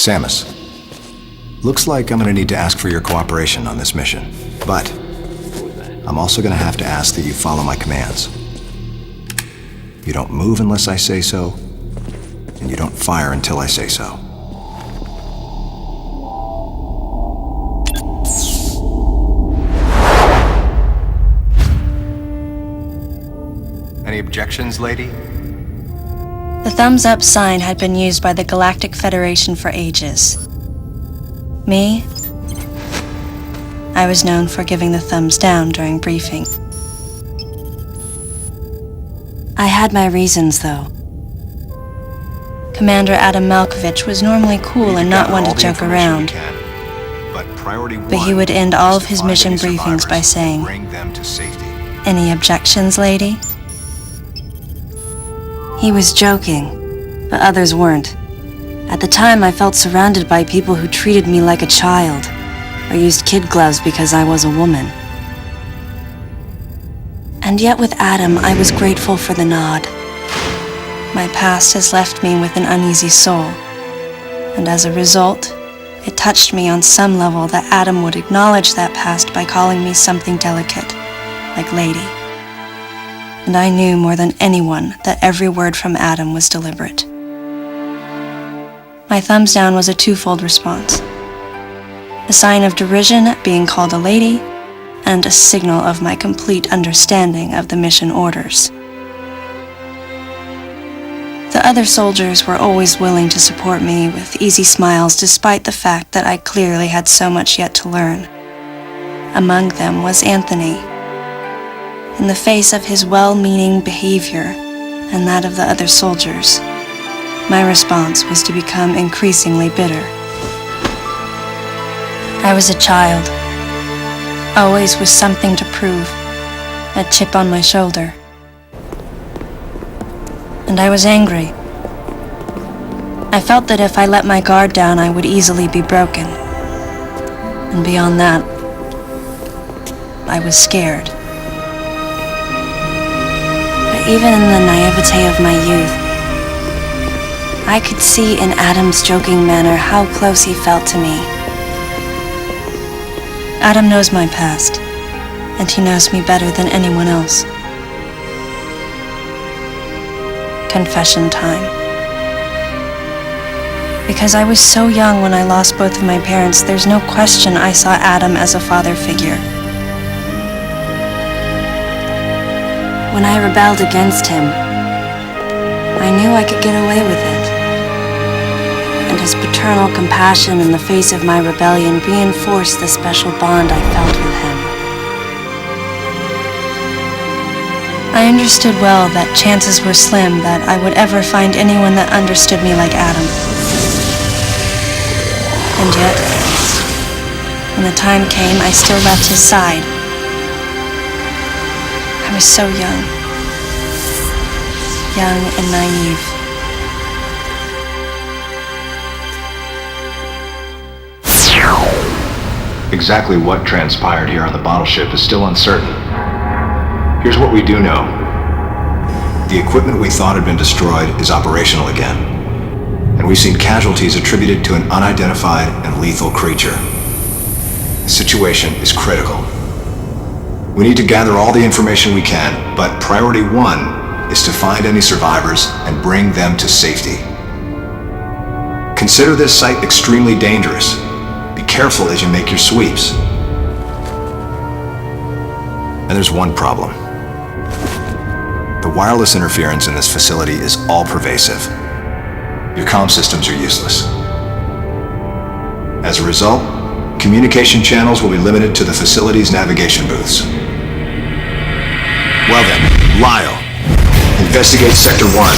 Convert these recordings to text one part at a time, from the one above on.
Samus, looks like I'm gonna need to ask for your cooperation on this mission, but I'm also gonna have to ask that you follow my commands. You don't move unless I say so, and you don't fire until I say so. Any objections, lady? The thumbs up sign had been used by the Galactic Federation for ages. Me? I was known for giving the thumbs down during briefing. I had my reasons, though. Commander Adam Malkovich was normally cool and not one to joke around. But he would end all of his mission briefings by saying, "Any objections, lady?" He was joking, but others weren't. At the time, I felt surrounded by people who treated me like a child, or used kid gloves because I was a woman. And yet with Adam, I was grateful for the nod. My past has left me with an uneasy soul, and as a result, it touched me on some level that Adam would acknowledge that past by calling me something delicate, like lady. And I knew more than anyone that every word from Adam was deliberate. My thumbs down was a twofold response. A sign of derision at being called a lady, and a signal of my complete understanding of the mission orders. The other soldiers were always willing to support me with easy smiles despite the fact that I clearly had so much yet to learn. Among them was Anthony. In the face of his well-meaning behavior and that of the other soldiers, my response was to become increasingly bitter. I was a child, always with something to prove, a chip on my shoulder. And I was angry. I felt that if I let my guard down, I would easily be broken. And beyond that, I was scared. Even in the naivete of my youth, I could see in Adam's joking manner how close he felt to me. Adam knows my past, and he knows me better than anyone else. Confession time. Because I was so young when I lost both of my parents, there's no question I saw Adam as a father figure. When I rebelled against him, I knew I could get away with it. And his paternal compassion in the face of my rebellion reinforced the special bond I felt with him. I understood well that chances were slim that I would ever find anyone that understood me like Adam. And yet, when the time came, I still left his side. I was so young and naive. Exactly what transpired here on the bottle ship is still uncertain. Here's what we do know. The equipment we thought had been destroyed is operational again, and we've seen casualties attributed to an unidentified and lethal creature. The situation is critical. We need to gather all the information we can, but priority one is to find any survivors and bring them to safety. Consider this site extremely dangerous. Be careful as you make your sweeps. And there's one problem. The wireless interference in this facility is all-pervasive. Your comm systems are useless. As a result, communication channels will be limited to the facility's navigation booths. Well then, Lyle, investigate Sector 1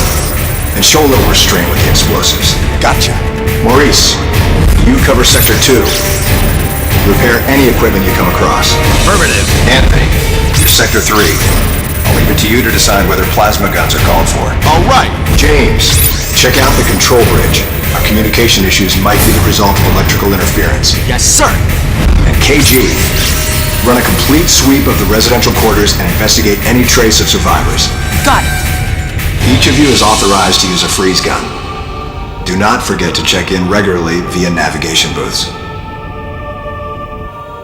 and show a little restraint with the explosives. Gotcha. Maurice, you cover Sector 2. Repair any equipment you come across. Affirmative. Anthony, you're Sector 3. I'll leave it to you to decide whether plasma guns are called for. All right. James, check out the control bridge. Our communication issues might be the result of electrical interference. Yes, sir. And KG, run a complete sweep of the residential quarters and investigate any trace of survivors. Got it. Each of you is authorized to use a freeze gun. Do not forget to check in regularly via navigation booths.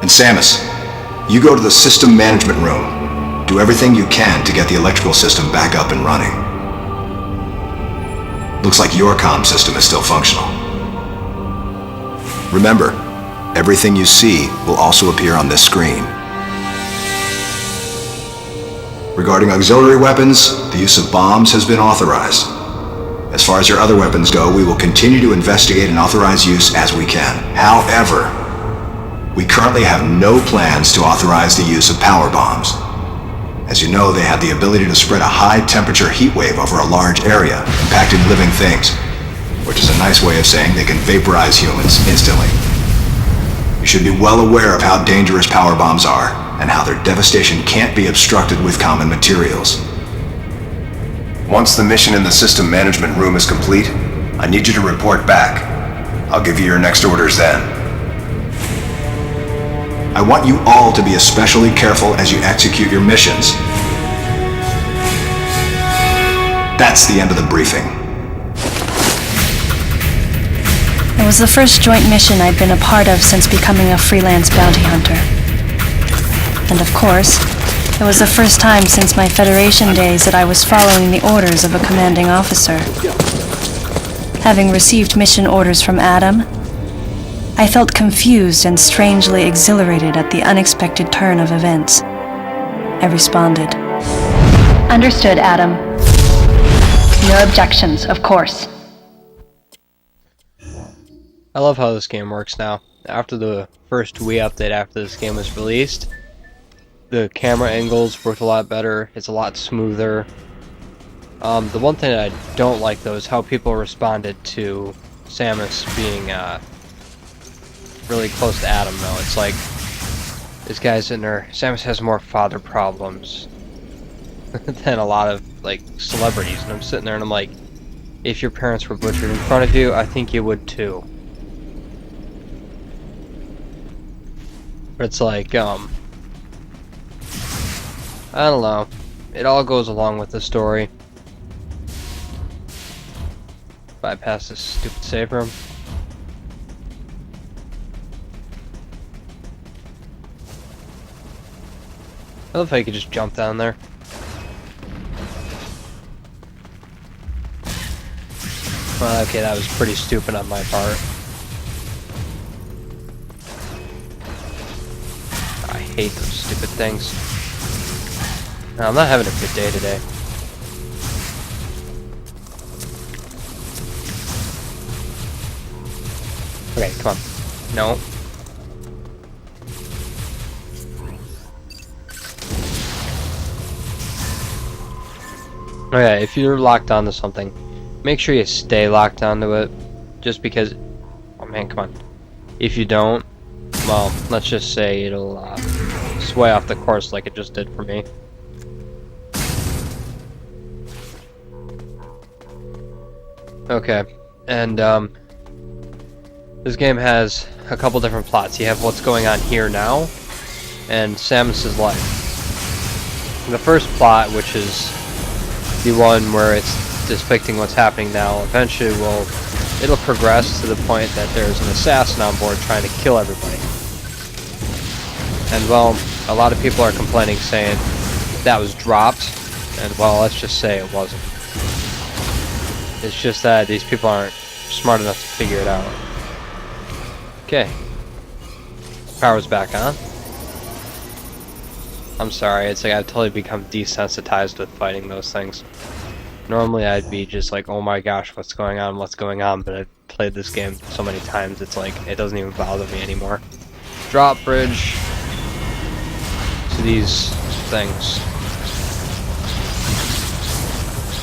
And Samus, you go to the system management room. Do everything you can to get the electrical system back up and running. Looks like your comm system is still functional. Remember, everything you see will also appear on this screen. Regarding auxiliary weapons, the use of bombs has been authorized. As far as your other weapons go, we will continue to investigate and authorize use as we can. However, we currently have no plans to authorize the use of power bombs. As you know, they have the ability to spread a high-temperature heat wave over a large area, impacting living things, which is a nice way of saying they can vaporize humans instantly. You should be well aware of how dangerous power bombs are, and how their devastation can't be obstructed with common materials. Once the mission in the system management room is complete, I need you to report back. I'll give you your next orders then. I want you all to be especially careful as you execute your missions. That's the end of the briefing. It was the first joint mission I'd been a part of since becoming a freelance bounty hunter. And of course, it was the first time since my Federation days that I was following the orders of a commanding officer. Having received mission orders from Adam, I felt confused and strangely exhilarated at the unexpected turn of events. I responded. Understood, Adam. No objections, of course. I love how this game works now. After the first Wii update after this game was released, the camera angles worked a lot better, it's a lot smoother. The one thing that I don't like though is how people responded to Samus being really close to Adam though. It's like, this guy's in there, Samus has more father problems than a lot of like celebrities, and I'm sitting there and I'm like, if your parents were butchered in front of you, I think you would too. But it's like, I don't know, it all goes along with the story. Bypass this stupid save room. I love how you could just jump down there. Well, okay, that was pretty stupid on my part. I hate those stupid things. No, I'm not having a good day today. Okay, come on. No. Okay, if you're locked onto something, make sure you stay locked onto it. Just because... Oh man, come on. If you don't, well, let's just say it'll sway off the course like it just did for me. Okay, and this game has a couple different plots. You have what's going on here now, and Samus's life. The first plot, which is the one where it's depicting what's happening now, eventually it'll progress to the point that there's an assassin on board trying to kill everybody. And well, a lot of people are complaining, saying that was dropped, and well, let's just say it wasn't. It's just that these people aren't smart enough to figure it out. Okay. Power's back on. I'm sorry, it's like I've totally become desensitized with fighting those things. Normally I'd be just like, oh my gosh, what's going on, but I've played this game so many times, it's like, it doesn't even bother me anymore. Drop bridge to these things.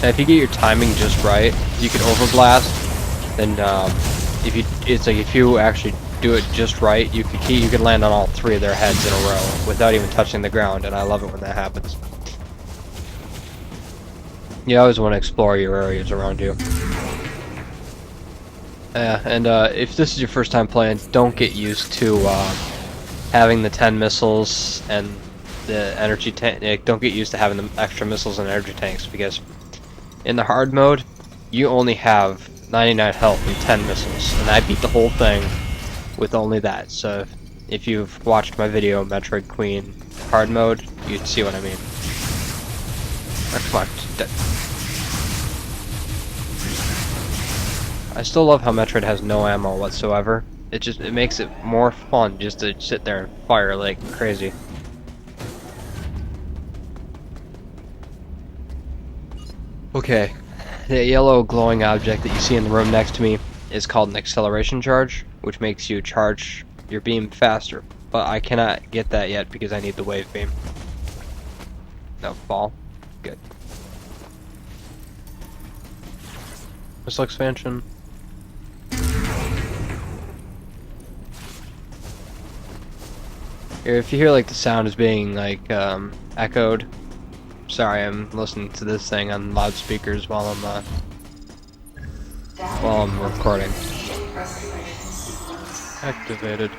And if you get your timing just right, you can overblast, then if you actually do it just right, you can land on all three of their heads in a row without even touching the ground, and I love it when that happens. You always want to explore your areas around you. And if this is your first time playing, don't get used to having the 10 missiles and the energy tank. Don't get used to having the extra missiles and energy tanks, because in the hard mode, you only have 99 health and 10 missiles, and I beat the whole thing with only that. So if you've watched my video Metroid Queen hard mode, you'd see what I mean. Oh, come on. I still love how Metroid has no ammo whatsoever. It makes it more fun just to sit there and fire like crazy. Okay, the yellow glowing object that you see in the room next to me is called an acceleration charge, which makes you charge your beam faster. But I cannot get that yet because I need the wave beam. No, ball. Good. Missile expansion. If you hear like the sound is being like echoed, sorry, I'm listening to this thing on loudspeakers while I'm recording. Activated.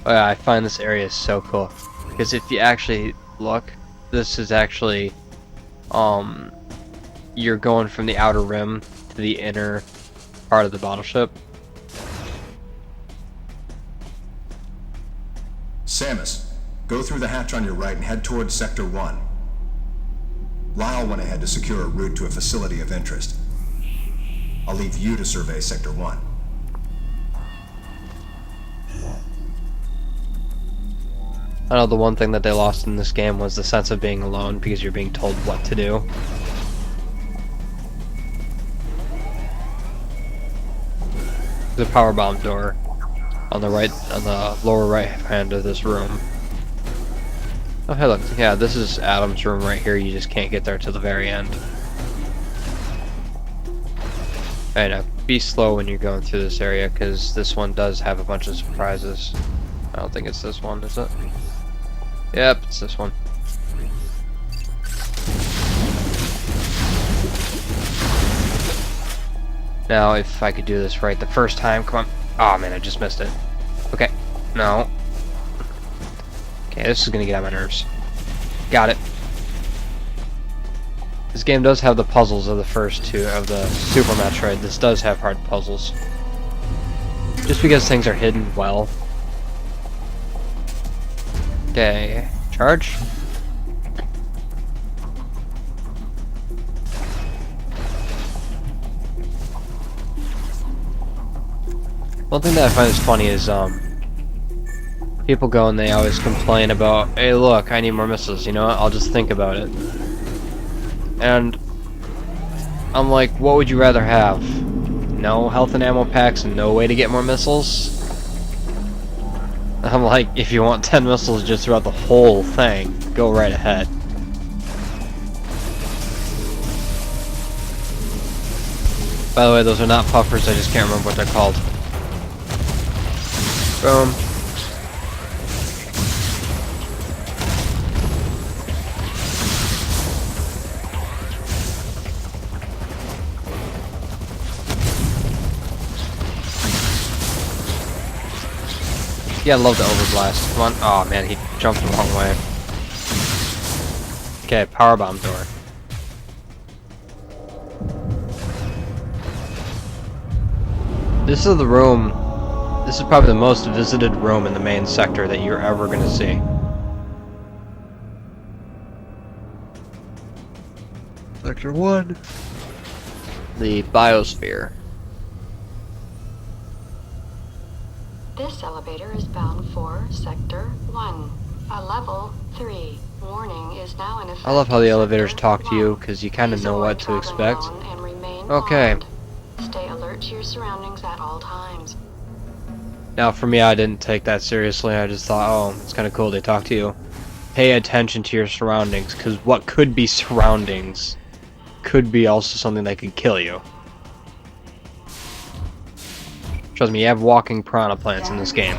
Oh yeah, I find this area so cool. Because if you actually look, this is actually, you're going from the outer rim to the inner part of the battleship. Samus, go through the hatch on your right and head towards Sector 1. Lyle went ahead to secure a route to a facility of interest. I'll leave you to survey Sector 1. I know the one thing that they lost in this game was the sense of being alone because you're being told what to do. The power bomb door on the right, on the lower right hand of this room. Oh hey look, yeah, this is Adam's room right here. You just can't get there till the very end. Hey, now be slow when you're going through this area because this one does have a bunch of surprises. I don't think it's this one, is it? Yep, it's this one. Now, if I could do this right the first time, come on. Oh man, I just missed it. Okay, no. Okay, this is gonna get on my nerves. Got it. This game does have the puzzles of the first two of the Super Metroid. This does have hard puzzles. Just because things are hidden well. Okay, charge. One thing that I find is funny is people go and they always complain about, hey look, I need more missiles, you know what, I'll just think about it. And I'm like, what would you rather have? No health and ammo packs and no way to get more missiles? I'm like, if you want 10 missiles just throughout the whole thing, go right ahead. By the way, those are not puffers, I just can't remember what they're called. Boom. Yeah, I love the overblast. Come on. Oh man, he jumped the wrong way. Okay, power bomb door. This is the room. This is probably the most visited room in the main sector that you're ever gonna see. Sector 1. The biosphere. This elevator is bound for Sector 1. A level 3. Warning is now in effect. I love how the elevators talk to you, because you kind of know what to expect. Okay. Stay alert to your surroundings at all times. Now for me, I didn't take that seriously. I just thought, oh, it's kind of cool they talk to you. Pay attention to your surroundings, because what could be surroundings could be also something that could kill you. Trust me, you have walking piranha plants in this game.